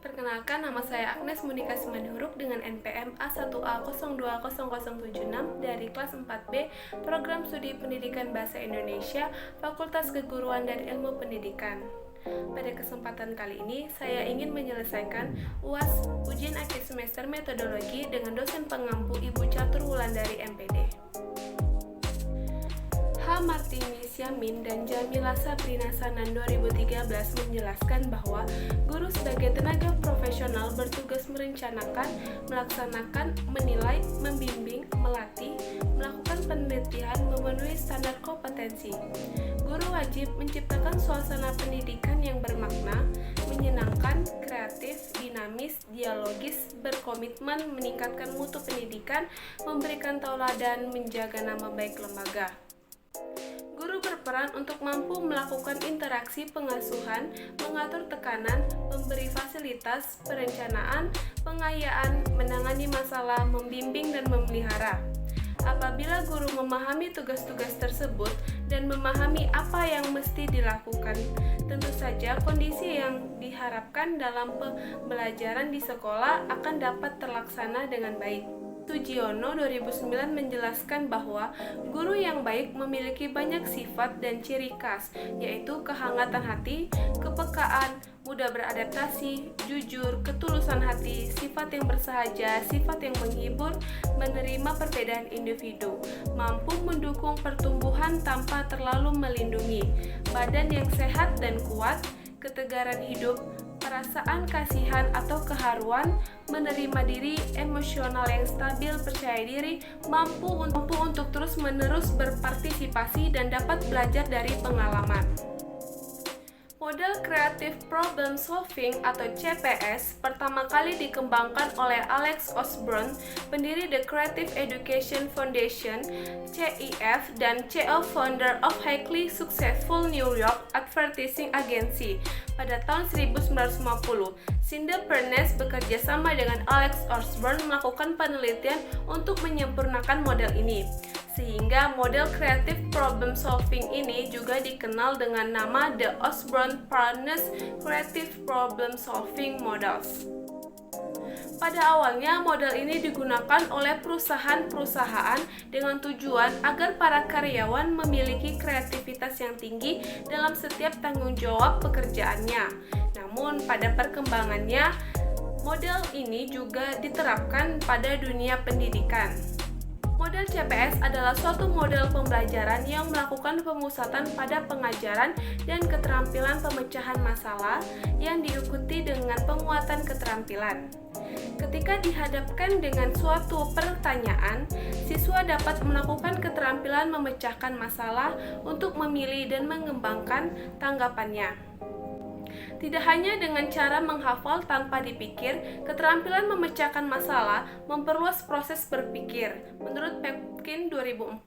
Perkenalkan, nama saya Agnes Monika Simanihuruk dengan NPM A1A020076 dari kelas 4B Program Studi Pendidikan Bahasa Indonesia Fakultas Keguruan dan Ilmu Pendidikan. Pada kesempatan kali ini, saya ingin menyelesaikan UAS Ujian Akhir Semester Metodologi dengan dosen pengampu Ibu Catur Wulandari MPD. H. Martinus Yamin dan Jamila Sabrina Sanan 2013 menjelaskan bahwa guru sebagai tenaga profesional bertugas merencanakan, melaksanakan, menilai, membimbing, melatih, melakukan penelitian memenuhi standar kompetensi. Guru wajib menciptakan suasana pendidikan yang bermakna, menyenangkan, kreatif, dinamis, dialogis, berkomitmen meningkatkan mutu pendidikan, memberikan tauladan, menjaga nama baik lembaga. Guru berperan untuk mampu melakukan interaksi pengasuhan, mengatur tekanan, memberi fasilitas, perencanaan, pengayaan, menangani masalah, membimbing dan memelihara. Apabila guru memahami tugas-tugas tersebut dan memahami apa yang mesti dilakukan, tentu saja kondisi yang diharapkan dalam pembelajaran di sekolah akan dapat terlaksana dengan baik. Sugiono 2009 menjelaskan bahwa guru yang baik memiliki banyak sifat dan ciri khas, yaitu kehangatan hati, kepekaan, mudah beradaptasi, jujur, ketulusan hati, sifat yang bersahaja, sifat yang menghibur, menerima perbedaan individu, mampu mendukung pertumbuhan tanpa terlalu melindungi, badan yang sehat dan kuat, ketegaran hidup, perasaan kasihan atau keharuan, menerima diri, emosional yang stabil, percaya diri, mampu untuk terus-menerus berpartisipasi dan dapat belajar dari pengalaman. Model Creative Problem Solving atau CPS pertama kali dikembangkan oleh Alex Osborne, pendiri The Creative Education Foundation (CEF) dan CEO founder of highly successful New York Advertising Agency pada tahun 1950. Cindy Pernes bekerja sama dengan Alex Osborne melakukan penelitian untuk menyempurnakan model ini, sehingga model creative problem solving ini juga dikenal dengan nama The Osborne-Pernes Creative Problem Solving Models. Pada awalnya, model ini digunakan oleh perusahaan-perusahaan dengan tujuan agar para karyawan memiliki kreativitas yang tinggi dalam setiap tanggung jawab pekerjaannya. Namun, pada perkembangannya, model ini juga diterapkan pada dunia pendidikan. Model CPS adalah suatu model pembelajaran yang melakukan pemusatan pada pengajaran dan keterampilan pemecahan masalah yang diikuti dengan penguatan keterampilan. Ketika dihadapkan dengan suatu pertanyaan, siswa dapat melakukan keterampilan memecahkan masalah untuk memilih dan mengembangkan tanggapannya. Tidak hanya dengan cara menghafal tanpa dipikir, keterampilan memecahkan masalah memperluas proses berpikir, menurut Pepkin 2004.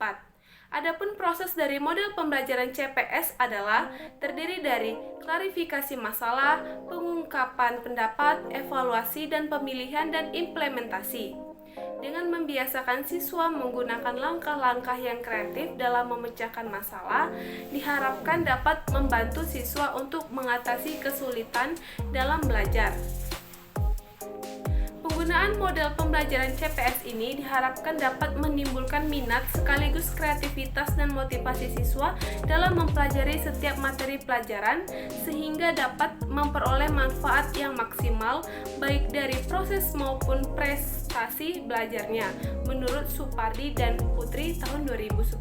Adapun proses dari model pembelajaran CPS adalah terdiri dari klarifikasi masalah, pengungkapan pendapat, evaluasi dan pemilihan dan implementasi. Dengan membiasakan siswa menggunakan langkah-langkah yang kreatif dalam memecahkan masalah, diharapkan dapat membantu siswa untuk mengatasi kesulitan dalam belajar. Penggunaan model pembelajaran CPS ini diharapkan dapat menimbulkan minat sekaligus kreativitas dan motivasi siswa dalam mempelajari setiap materi pelajaran sehingga dapat memperoleh manfaat yang maksimal baik dari proses maupun prestasi belajarnya, menurut Supardi dan Putri tahun 2010.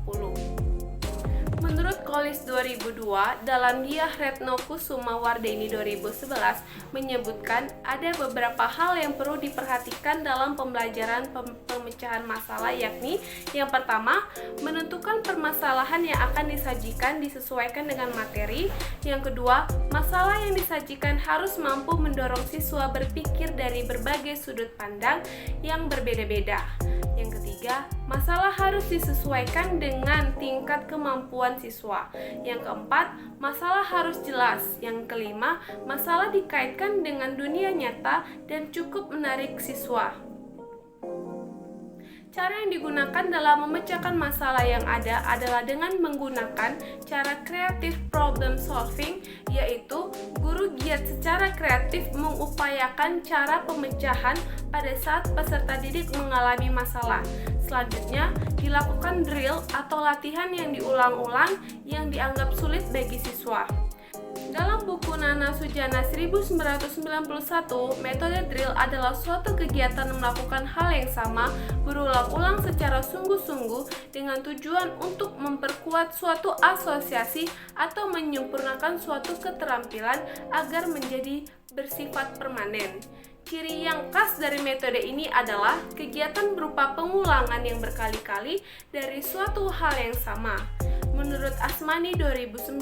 Menurut Kolis 2002, dalam Diah Retno Kusuma Wardeni 2011 menyebutkan ada beberapa hal yang perlu diperhatikan dalam pembelajaran pemecahan masalah, yakni yang pertama, menentukan permasalahan yang akan disajikan disesuaikan dengan materi. Yang kedua, masalah yang disajikan harus mampu mendorong siswa berpikir dari berbagai sudut pandang yang berbeda-beda. Yang ketiga, masalah harus disesuaikan dengan tingkat kemampuan siswa. Yang keempat, masalah harus jelas. Yang kelima, masalah dikaitkan dengan dunia nyata dan cukup menarik siswa. Cara yang digunakan dalam memecahkan masalah yang ada adalah dengan menggunakan cara kreatif problem solving, yaitu guru giat secara kreatif mengupayakan cara pemecahan pada saat peserta didik mengalami masalah. Selanjutnya, dilakukan drill atau latihan yang diulang-ulang yang dianggap sulit bagi siswa. Dalam buku Nana Sujana 1991, metode drill adalah suatu kegiatan melakukan hal yang sama berulang-ulang secara sungguh-sungguh dengan tujuan untuk memperkuat suatu asosiasi atau menyempurnakan suatu keterampilan agar menjadi bersifat permanen. Ciri yang khas dari metode ini adalah kegiatan berupa pengulangan yang berkali-kali dari suatu hal yang sama. Menurut Asmani 2009,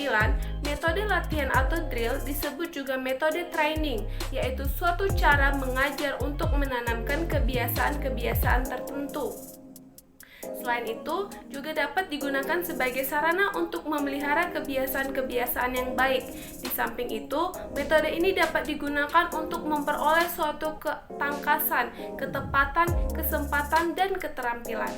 metode latihan atau drill disebut juga metode training, yaitu suatu cara mengajar untuk menanamkan kebiasaan-kebiasaan tertentu. Selain itu, juga dapat digunakan sebagai sarana untuk memelihara kebiasaan-kebiasaan yang baik. Di samping itu, metode ini dapat digunakan untuk memperoleh suatu ketangkasan, ketepatan, kesempatan, dan keterampilan.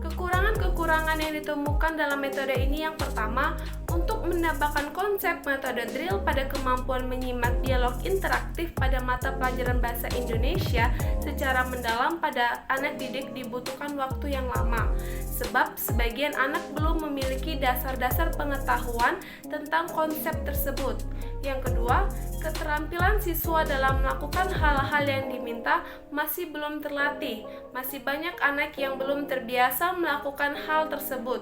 Kekurangan-kekurangan yang ditemukan dalam metode ini yang pertama, untuk menambahkan konsep metode drill pada kemampuan menyimak dialog interaktif pada mata pelajaran bahasa Indonesia secara mendalam pada anak didik dibutuhkan waktu yang lama, sebab sebagian anak belum memiliki dasar-dasar pengetahuan tentang konsep tersebut. Yang kedua, keterampilan siswa dalam melakukan hal-hal yang diminta masih belum terlatih. Masih banyak anak yang belum terbiasa melakukan hal tersebut.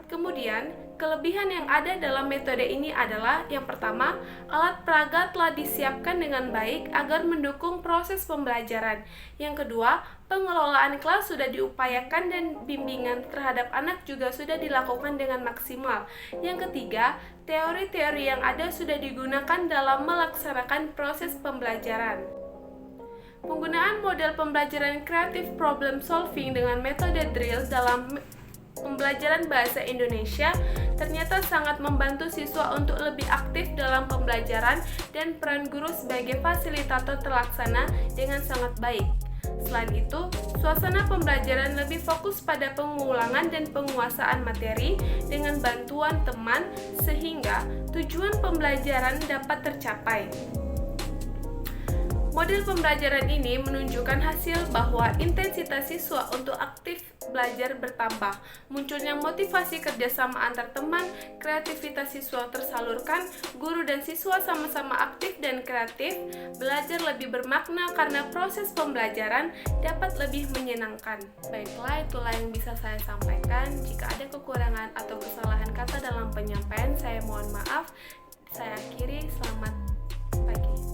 Kemudian, kelebihan yang ada dalam metode ini adalah yang pertama, alat peraga telah disiapkan dengan baik agar mendukung proses pembelajaran. Yang kedua, pengelolaan kelas sudah diupayakan dan bimbingan terhadap anak juga sudah dilakukan dengan maksimal. Yang ketiga, teori-teori yang ada sudah digunakan dalam melaksanakan proses pembelajaran. Penggunaan model pembelajaran creative problem solving dengan metode drill dalam pembelajaran bahasa Indonesia ternyata sangat membantu siswa untuk lebih aktif dalam pembelajaran dan peran guru sebagai fasilitator terlaksana dengan sangat baik. Selain itu, suasana pembelajaran lebih fokus pada pengulangan dan penguasaan materi dengan bantuan teman sehingga tujuan pembelajaran dapat tercapai. Model pembelajaran ini menunjukkan hasil bahwa intensitas siswa untuk aktif belajar bertambah, munculnya motivasi kerjasama antar teman, kreativitas siswa tersalurkan, guru dan siswa sama-sama aktif dan kreatif, belajar lebih bermakna karena proses pembelajaran dapat lebih menyenangkan. Baiklah, itulah yang bisa saya sampaikan. Jika ada kekurangan atau kesalahan kata dalam penyampaian, saya mohon maaf. Saya akhiri, selamat pagi.